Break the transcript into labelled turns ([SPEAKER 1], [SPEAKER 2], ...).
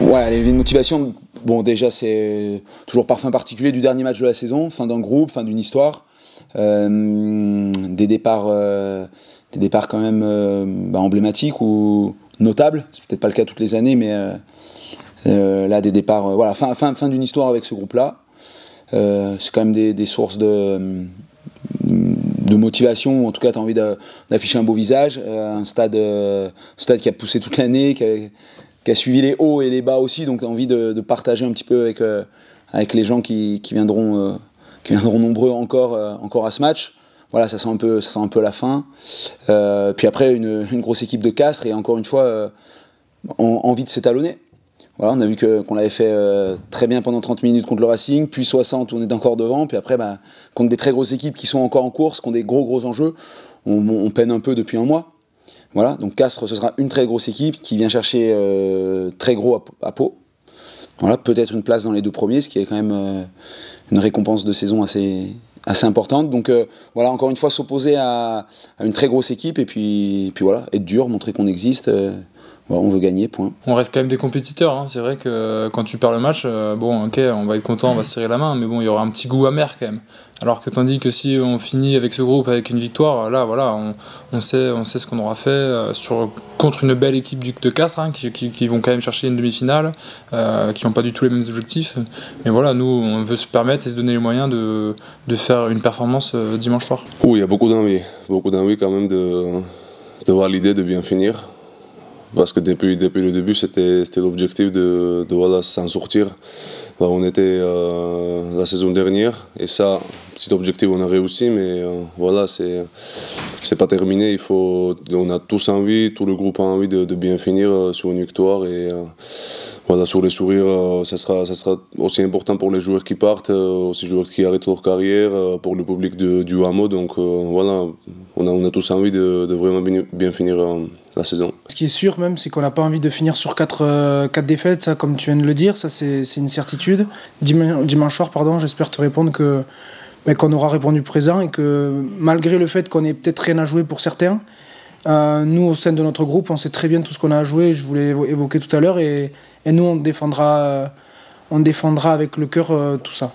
[SPEAKER 1] Ouais, les motivations, bon déjà c'est toujours parfum particulier du dernier match de la saison, fin d'un groupe, fin d'une histoire, des départs quand même emblématiques ou notables, c'est peut-être pas le cas toutes les années, mais là des départs, voilà, fin d'une histoire avec ce groupe-là. C'est quand même des sources de motivation, ou en tout cas tu as envie d'afficher un beau visage, un stade qui a poussé toute l'année, qui a suivi les hauts et les bas aussi, donc tu as envie de partager un petit peu avec les gens qui viendront nombreux encore à ce match. Voilà, ça sent un peu la fin. Puis après, une grosse équipe de Castres, et encore une fois, envie de s'étalonner. Voilà, on a vu qu'on l'avait fait très bien pendant 30 minutes contre le Racing, puis 60 où on est encore devant, puis après contre des très grosses équipes qui sont encore en course, qui ont des gros enjeux, on peine un peu depuis un mois. Voilà, donc Castres, ce sera une très grosse équipe qui vient chercher très gros à Pau. Voilà, peut-être une place dans les 2 premiers, ce qui est quand même une récompense de saison assez importante. Donc voilà, encore une fois, s'opposer à une très grosse équipe, et puis voilà, être dur, montrer qu'on existe. Voilà, on veut gagner, point.
[SPEAKER 2] On reste quand même des compétiteurs, hein. C'est vrai que quand tu perds le match, bon ok, on va être content, on va se serrer la main, mais bon, il y aura un petit goût amer quand même. Alors que tandis que si on finit avec ce groupe avec une victoire, là voilà, on sait ce qu'on aura fait contre une belle équipe de Castres, hein, qui vont quand même chercher une demi-finale, qui n'ont pas du tout les mêmes objectifs. Mais voilà, nous on veut se permettre et se donner les moyens de faire une performance dimanche soir.
[SPEAKER 3] Oui, il y a beaucoup d'envie quand même de voir l'idée de bien finir. Parce que depuis le début, c'était l'objectif de voilà, s'en sortir. Là, on était la saison dernière, et ça, petit objectif, on a réussi, mais voilà, c'est pas terminé. On a tous envie, tout le groupe a envie de bien finir sur une victoire, et voilà, sur les sourires, ça sera aussi important pour les joueurs qui partent, aussi les joueurs qui arrêtent leur carrière, pour le public du Hameau. Donc voilà, on a tous envie de vraiment bien finir la saison.
[SPEAKER 4] Ce qui est sûr même, c'est qu'on n'a pas envie de finir sur 4 défaites, ça, comme tu viens de le dire, ça c'est une certitude. Dimanche soir, j'espère te répondre qu'on aura répondu présent, et que malgré le fait qu'on ait peut-être rien à jouer pour certains, nous au sein de notre groupe, on sait très bien tout ce qu'on a à jouer, je voulais évoquer tout à l'heure, et nous on défendra avec le cœur tout ça.